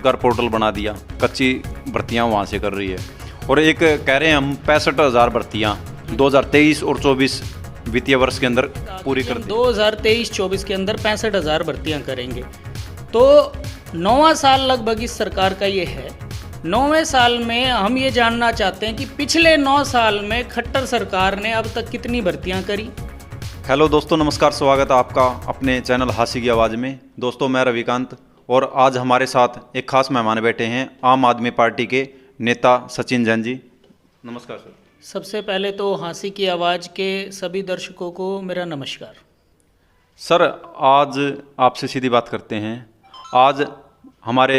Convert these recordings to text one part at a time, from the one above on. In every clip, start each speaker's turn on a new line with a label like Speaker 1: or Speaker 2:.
Speaker 1: रोजगार पोर्टल बना दिया, कच्ची भर्तियां वहाँ से कर रही है। और एक कह रहे हैं हम 65,000 भर्तियां 2023 और 24 वित्तीय वर्ष के अंदर पूरी कर दी।
Speaker 2: 2023-24 के अंदर 65,000 भर्तियां करेंगे। तो 9वां साल लगभग इस सरकार का ये है। 9वें साल में हम ये जानना चाहते हैं कि पिछले 9 साल में खट्टर सरकार ने अब तक कितनी भर्तियां करी।
Speaker 1: हेलो दोस्तों, नमस्कार, स्वागत है आपका अपने चैनल हासी की आवाज़ में। दोस्तों, मैं रविकांत और आज हमारे साथ एक खास मेहमान बैठे हैं, आम आदमी पार्टी के नेता सचिन जैन जी। नमस्कार सर।
Speaker 2: सबसे पहले तो हासी की आवाज़ के सभी दर्शकों को मेरा नमस्कार।
Speaker 1: सर, आज आपसे सीधी बात करते हैं। आज हमारे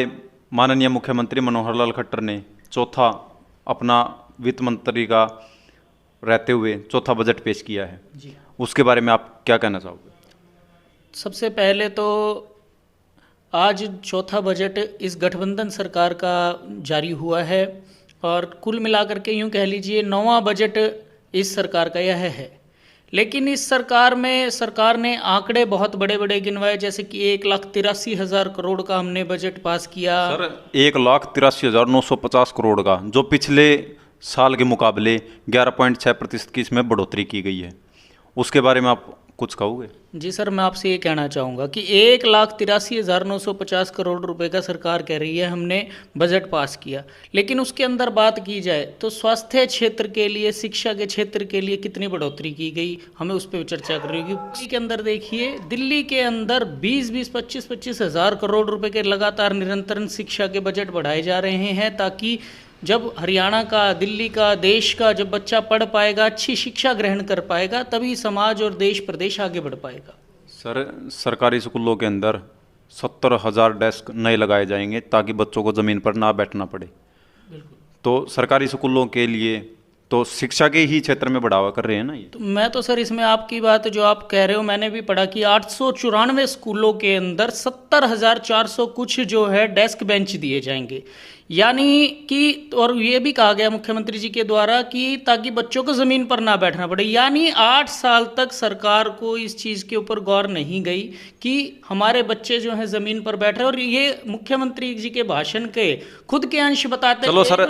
Speaker 1: माननीय मुख्यमंत्री मनोहर लाल खट्टर ने चौथा अपना वित्त मंत्री का रहते हुए चौथा बजट पेश किया है
Speaker 2: जी।
Speaker 1: उसके बारे में आप क्या कहना चाहोगे?
Speaker 2: सबसे पहले तो आज चौथा बजट इस गठबंधन सरकार का जारी हुआ है और कुल मिलाकर के यूं कह लीजिए 9वां बजट इस सरकार का यह है। लेकिन इस सरकार में सरकार ने आंकड़े बहुत बड़े बड़े गिनवाए, जैसे कि 1,83,000 करोड़ का हमने बजट पास किया।
Speaker 1: सर, 1,83,950 करोड़ का, जो पिछले साल के मुकाबले 11.6% की इसमें बढ़ोतरी की गई है, उसके बारे में आप कुछ कहोगे?
Speaker 2: जी सर, मैं आपसे ये कहना चाहूँगा कि 1,83,950 करोड़ रुपए का सरकार कह रही है हमने बजट पास किया, लेकिन उसके अंदर बात की जाए तो स्वास्थ्य क्षेत्र के लिए, शिक्षा के क्षेत्र के लिए कितनी बढ़ोतरी की गई, हमें उस पर चर्चा कर रही होगी। दिल्ली के अंदर देखिए, दिल्ली के अंदर 20-20, 25-25 हज़ार करोड़ रुपए के लगातार निरंतर शिक्षा के बजट बढ़ाए जा रहे हैं, ताकि जब हरियाणा का, दिल्ली का, देश का जब बच्चा पढ़ पाएगा, अच्छी शिक्षा ग्रहण कर पाएगा, तभी समाज और देश प्रदेश आगे बढ़ पाएगा।
Speaker 1: सर, सरकारी स्कूलों के अंदर 70,000 डेस्क नए लगाए जाएंगे ताकि बच्चों को ज़मीन पर ना बैठना पड़े।
Speaker 2: बिल्कुल।
Speaker 1: तो सरकारी स्कूलों के लिए तो शिक्षा के ही क्षेत्र में बढ़ावा कर रहे हैं ना ये?
Speaker 2: तो मैं तो सर इसमें आपकी बात जो आप कह रहे हो मैंने भी पढ़ा कि 894 स्कूलों के अंदर 70,400 कुछ जो है डेस्क बेंच दिए जाएंगे, यानी कि, और ये भी कहा गया मुख्यमंत्री जी के द्वारा कि ताकि बच्चों को ज़मीन पर ना बैठना पड़े। यानी 8 साल तक सरकार को इस चीज़ के ऊपर गौर नहीं गई कि हमारे बच्चे जो हैं ज़मीन पर बैठ रहे हैं। और ये मुख्यमंत्री जी के भाषण के खुद के अंश बताते हैं।
Speaker 1: चलो सर,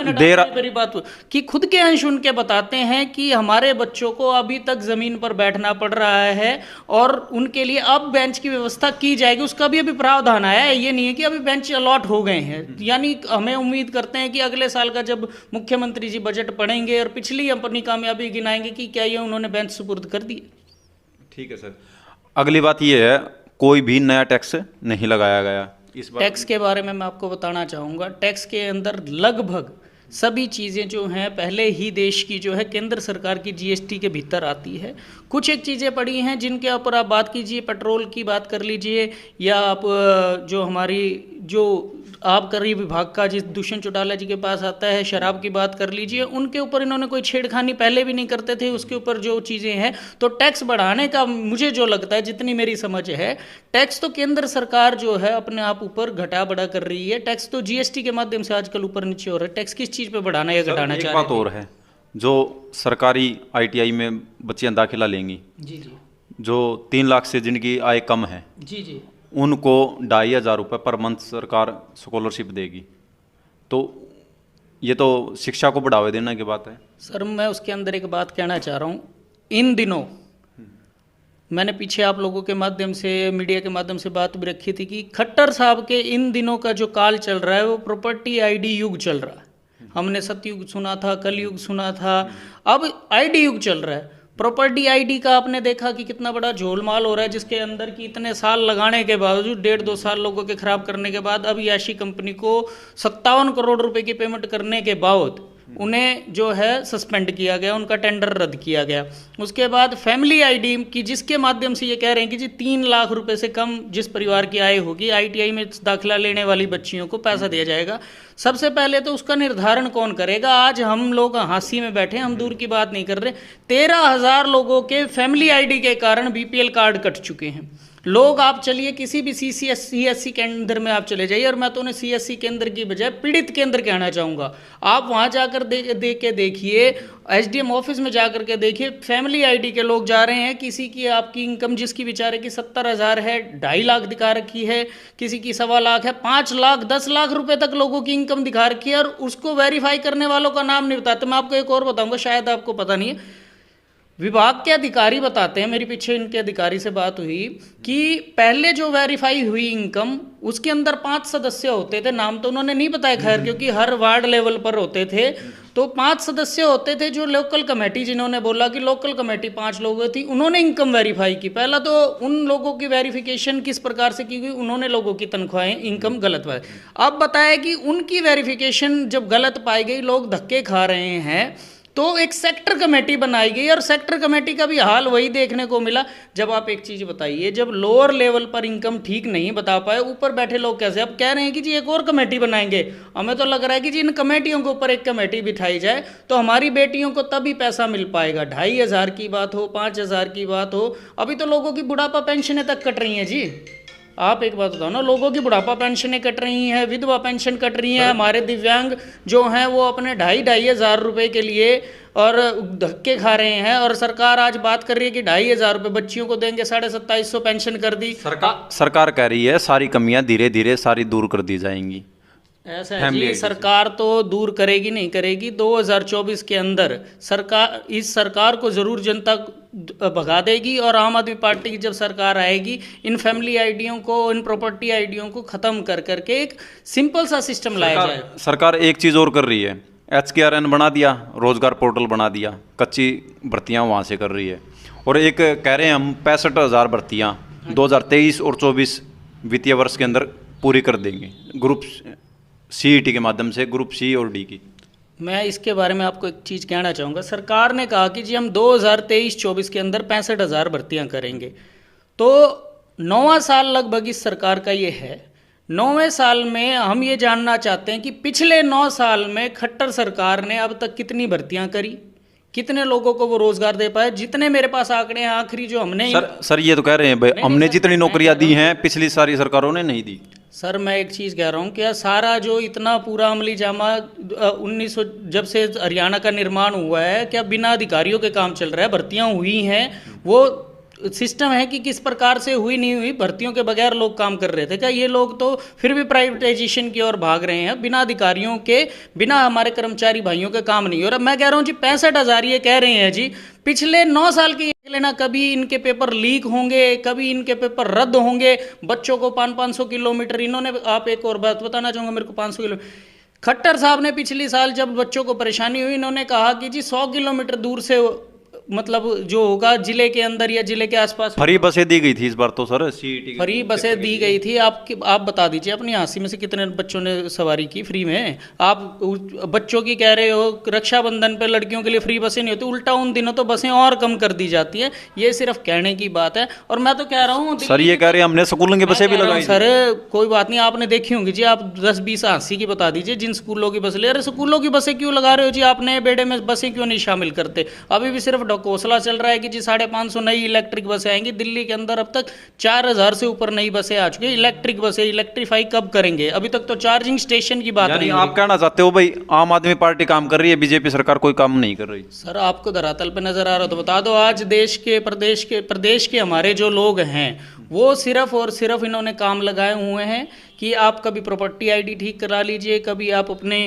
Speaker 2: मेरी बात कि खुद के अंश उनके बताते हैं कि हमारे बच्चों को अभी तक ज़मीन पर बैठना पड़ रहा है और उनके लिए अब बेंच की व्यवस्था की जाएगी, उसका भी अभी प्रावधान आया है। ये नहीं है कि अभी बेंच अलॉट हो गए हैं। यानी हमें उम्मीद करते हैं कि अगले साल का जब मुख्यमंत्री जी बजट पढ़ेंगे और पिछली अपनी कामयाबी गिनाएंगे कि क्या ये उन्होंने बेंच सुपुर्द कर दी।
Speaker 1: ठीक है सर। अगली बात ये है, कोई भी नया टैक्स नहीं लगाया गया इस बार।
Speaker 2: टैक्स के बारे में मैं आपको बताना चाहूँगा। टैक्स के अंदर लगभग सभी चीज़ें जो हैं पहले ही देश की जो है केंद्र सरकार की जीएसटी के भीतर आती है। कुछ एक चीज़ें पड़ी हैं जिनके ऊपर आप बात कीजिए, पेट्रोल की बात कर लीजिए, या आप जो हमारी जो आबकारी विभाग का जिस दुष्यंत चौटाला जी के पास आता है, शराब की बात कर लीजिए, उनके ऊपर इन्होंने कोई छेड़खानी पहले भी नहीं करते थे। उसके ऊपर जो चीज़ें हैं, तो टैक्स बढ़ाने का मुझे जो लगता है, जितनी मेरी समझ है, टैक्स तो केंद्र सरकार जो है अपने आप ऊपर घटा बढ़ा कर रही है। टैक्स तो जीएसटी के माध्यम से आजकल ऊपर नीचे हो रहा है। टैक्स किस चीज़ पे बढ़ाना या घटाना चाह रहे हैं?
Speaker 1: एक बात और है, जो सरकारी आईटीआई में बच्चियां दाखिला लेंगी,
Speaker 2: जी जी,
Speaker 1: जो 3 लाख से जिनकी आय कम है,
Speaker 2: जी जी,
Speaker 1: उनको 2,500 रुपये पर मंथ सरकार स्कॉलरशिप देगी। तो ये तो शिक्षा को बढ़ावा देने की बात है।
Speaker 2: सर मैं उसके अंदर एक बात कहना चाह रहा हूँ। इन दिनों मैंने पीछे आप लोगों के माध्यम से, मीडिया के माध्यम से बात भी रखी थी कि खट्टर साहब के इन दिनों का जो काल चल रहा है वो प्रॉपर्टी आईडी युग चल रहा है। हमने सतयुग सुना था, कलयुग सुना था, अब आईडी युग चल रहा है। प्रॉपर्टी आईडी का आपने देखा कि कितना बड़ा झोलमाल हो रहा है, जिसके अंदर की इतने साल लगाने के बावजूद, 1.5-2 साल लोगों के खराब करने के बाद, अब याशी कंपनी को 57 करोड़ रुपए की पेमेंट करने के बाद उन्हें जो है सस्पेंड किया गया, उनका टेंडर रद्द किया गया। उसके बाद फैमिली आईडी की, जिसके माध्यम से ये कह रहे हैं कि जी 3 लाख रुपए से कम जिस परिवार की आय होगी, आईटीआई में दाखिला लेने वाली बच्चियों को पैसा दिया जाएगा। सबसे पहले तो उसका निर्धारण कौन करेगा? आज हम लोग हांसी में बैठे, हम दूर की बात नहीं कर रहे। 13,000 लोगों के फैमिली आईडी के कारण बीपीएल कार्ड कट चुके हैं। लोग आप चलिए किसी भी CSC केंद्र में आप चले जाइए, और मैं तो उन्हें CSC केंद्र की बजाय पीड़ित केंद्र कहना चाहूँगा। आप वहाँ जाकर देखिए, SDM ऑफिस में जाकर के देखिए, फैमिली ID के लोग जा रहे हैं, किसी की आपकी इनकम जिसकी बेचारे की 70,000 है, 2.5 लाख दिखा रखी है, किसी की 1.25 लाख है, 5 लाख 10 लाख रुपए तक लोगों की इनकम दिखा रखी है, और उसको वेरीफाई करने वालों का नाम नहीं बताते। मैं आपको एक और बताऊँगा, शायद आपको पता नहीं है, विभाग के अधिकारी बताते हैं, मेरी पीछे इनके अधिकारी से बात हुई कि पहले जो वेरीफाई हुई इनकम, उसके अंदर 5 सदस्य होते थे, नाम तो उन्होंने नहीं बताया खैर, क्योंकि हर वार्ड लेवल पर होते थे, तो 5 सदस्य होते थे। जो लोकल कमेटी, जिन्होंने बोला कि लोकल कमेटी 5 लोग थी, उन्होंने इनकम वेरीफाई की। पहला तो उन लोगों की वेरिफिकेशन किस प्रकार से की गई, उन्होंने लोगों की तनख्वाहें इनकम गलत पाई। अब बताया कि उनकी वेरिफिकेशन जब गलत पाई गई, लोग धक्के खा रहे हैं, तो एक सेक्टर कमेटी बनाई गई, और सेक्टर कमेटी का भी हाल वही देखने को मिला। जब आप एक चीज़ बताइए, जब लोअर लेवल पर इनकम ठीक नहीं बता पाए, ऊपर बैठे लोग कैसे अब कह रहे हैं कि जी एक और कमेटी बनाएंगे। हमें तो लग रहा है कि जी इन कमेटियों के ऊपर एक कमेटी बिठाई जाए, तो हमारी बेटियों को तभी पैसा मिल पाएगा। 2,500 की बात हो, 5,000 की बात हो, अभी तो लोगों की बुढ़ापा पेंशनें तक कट रही हैं जी। आप एक बात बताओ ना, लोगों की बुढ़ापा पेंशनें कट रही हैं, विधवा पेंशन कट रही है, हमारे दिव्यांग जो हैं वो अपने 2,500 रुपये के लिए और धक्के खा रहे हैं, और सरकार आज बात कर रही है कि 2,500 रुपये बच्चियों को देंगे, 2,750 पेंशन कर दी।
Speaker 1: सरकार कह रही है सारी कमियां धीरे धीरे सारी दूर कर दी जाएंगी।
Speaker 2: ऐसा है जी, सरकार तो दूर करेगी नहीं करेगी, 2024 के अंदर इस सरकार को जरूर जनता भगा देगी, और आम आदमी पार्टी की जब सरकार आएगी, इन फैमिली आईडियों को, इन प्रॉपर्टी आईडियों को खत्म कर करके एक सिंपल सा सिस्टम लाया जाए।
Speaker 1: सरकार एक चीज़ और कर रही है, HKRN बना दिया, रोजगार पोर्टल बना दिया, कच्ची भर्तियां वहाँ से कर रही है, और एक कह रहे हैं हम 65,000 भर्तियां 2023 और 24 वित्तीय वर्ष के अंदर पूरी कर देंगे, ग्रुप CET के माध्यम से, ग्रुप C और D की।
Speaker 2: मैं इसके बारे में आपको एक चीज़ कहना चाहूँगा। सरकार ने कहा कि जी हम 2023-24 के अंदर 65,000 भर्तियाँ करेंगे, तो 9वां साल लगभग इस सरकार का ये है। 9वें साल में हम ये जानना चाहते हैं कि पिछले 9 साल में खट्टर सरकार ने अब तक कितनी भर्तियाँ करी, कितने लोगों को वो रोजगार दे पाए। जितने मेरे पास आंकड़े हैं आखिरी जो हमने
Speaker 1: सर ये तो कह रहे हैं भाई, हमने जितनी नौकरियां दी हैं पिछली सारी सरकारों ने नहीं दी।
Speaker 2: सर मैं एक चीज़ कह रहा हूँ, क्या सारा जो इतना पूरा अमली जामा 1900 जब से हरियाणा का निर्माण हुआ है, क्या बिना अधिकारियों के काम चल रहा है? भर्तियाँ हुई हैं, वो सिस्टम है कि किस प्रकार से हुई नहीं हुई, भर्तियों के बगैर लोग काम कर रहे थे क्या? ये लोग तो फिर भी प्राइवेटाइजेशन की ओर भाग रहे हैं, बिना अधिकारियों के, बिना हमारे कर्मचारी भाइयों के काम नहीं हो रहा। मैं कह रहा हूँ जी 65,000 ये कह रहे हैं जी, पिछले 9 साल के लेना, कभी इनके पेपर लीक होंगे, कभी इनके पेपर रद्द होंगे, बच्चों को 500 किलोमीटर इन्होंने। आप एक और बात बताना चाहूँगा मेरे को, 500 किलोमीटर खट्टर साहब ने पिछली साल जब बच्चों को परेशानी हुई, इन्होंने कहा कि जी 100 किलोमीटर दूर से मतलब जो होगा जिले के अंदर या जिले के आसपास
Speaker 1: फ्री बसें दी गई थी इस बार तो सर, CET
Speaker 2: फ्री बसें दी गई थी। आप बता दीजिए अपनी हांसी में से कितने बच्चों ने सवारी की फ्री में? आप बच्चों की कह रहे हो, रक्षाबंधन पे लड़कियों के लिए फ्री बसें नहीं होती, उल्टा उन दिनों तो बसें और कम कर दी जाती है। ये सिर्फ कहने की बात है। और मैं तो कह रहा हूँ
Speaker 1: सर, ये कह रहे हैं हमने स्कूलों की बसें भी लगाई।
Speaker 2: सर कोई बात नहीं, आपने देखी होंगी जी, आप 10-20 हांसी की बता दीजिए जिन स्कूलों की बस ले। अरे स्कूलों की बसें क्यों लगा रहे हो जी? आप नए बेड़े में बसें क्यों नहीं शामिल करते? अभी भी सिर्फ ढकोसला चल रहा है कि जी 550 नई इलेक्ट्रिक बसें आएंगी। दिल्ली के अंदर अब तक 4,000 से ऊपर नई बसें आ चुकी है। इलेक्ट्रिक बसें इलेक्ट्रीफाई कब करेंगे? अभी तक तो चार्जिंग स्टेशन की बात नहीं।
Speaker 1: आप कहना चाहते हो भाई आम आदमी पार्टी काम कर रही है, बीजेपी सरकार कोई काम नहीं कर रही?
Speaker 2: सर आपको धरातल पे नजर आ रहा हो तो बता दो। आज प्रदेश के हमारे जो लोग हैं वो सिर्फ और सिर्फ इन्होंने काम लगाए हुए हैं कि आप कभी प्रॉपर्टी आईडी ठीक करा लीजिए, कभी आप अपने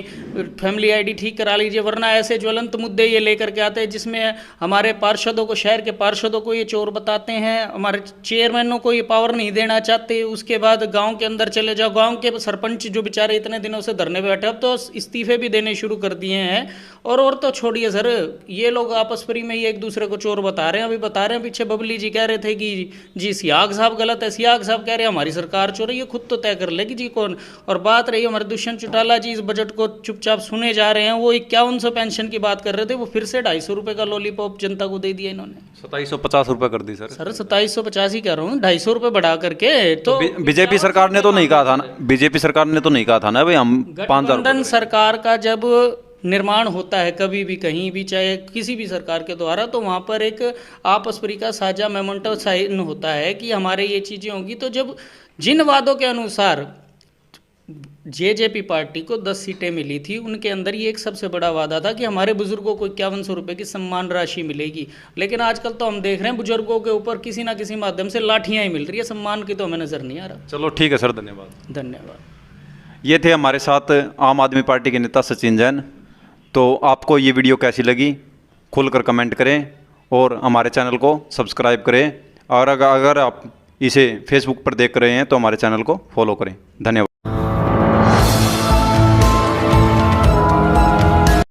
Speaker 2: फैमिली आईडी ठीक करा लीजिए, वरना ऐसे ज्वलंत मुद्दे ये लेकर के आते हैं जिसमें हमारे पार्षदों को, शहर के पार्षदों को ये चोर बताते हैं, हमारे चेयरमैनों को ये पावर नहीं देना चाहते। उसके बाद गांव के अंदर चले जाओ, गांव के सरपंच जो बेचारे इतने दिनों से धरने पे बैठे, अब तो इस्तीफे भी देने शुरू कर दिए हैं। और तो छोड़िए सर, ये लोग आपस में ही एक दूसरे को चोर बता रहे हैं। अभी बता रहे हैं, पीछे बबली जी कह रहे थे कि जी सियाग साहब गलत है, सियाग साहब कह रहे हैं हमारी सरकार चोर है। ये खुद तो तय कर लेगी जी कौन। और बात रही हमारे दुष्यंत चौटाला जी इस बजट को चुपचाप सुने जा रहे हैं, वो 5100 पेंशन की बात कर रहे थे, वो फिर से 250 रुपए का लॉलीपॉप जनता को दे दिया इन्होंने।
Speaker 1: 2750 रुपए कर दी सर।
Speaker 2: 2750 ही कह रहा हूँ, 250 रुपए बढ़ा करके। तो
Speaker 1: बीजेपी सरकार ने तो नहीं कहा था ना, बीजेपी सरकार ने तो नहीं कहा था ना भाई हम 5,000।
Speaker 2: गठबंधन सरकार का जब निर्माण होता है कभी भी कहीं भी, चाहे किसी भी सरकार के द्वारा, तो वहाँ पर एक आपस परी का साझा मेमोरेंडम साइन होता है कि हमारे ये चीज़ें होंगी। तो जब जिन वादों के अनुसार जेजेपी पार्टी को 10 सीटें मिली थी, उनके अंदर ये एक सबसे बड़ा वादा था कि हमारे बुजुर्गों को 5100 रुपये की सम्मान राशि मिलेगी। लेकिन आजकल तो हम देख रहे हैं बुजुर्गों के ऊपर किसी ना किसी माध्यम से लाठियाँ ही मिल रही है, सम्मान की तो हमें नज़र नहीं आ रहा।
Speaker 1: चलो ठीक है सर, धन्यवाद।
Speaker 2: धन्यवाद।
Speaker 1: ये थे हमारे साथ आम आदमी पार्टी के नेता सचिन जैन। तो आपको ये वीडियो कैसी लगी खुलकर कमेंट करें और हमारे चैनल को सब्सक्राइब करें, और अगर आप इसे फेसबुक पर देख रहे हैं तो हमारे चैनल को फॉलो करें। धन्यवाद।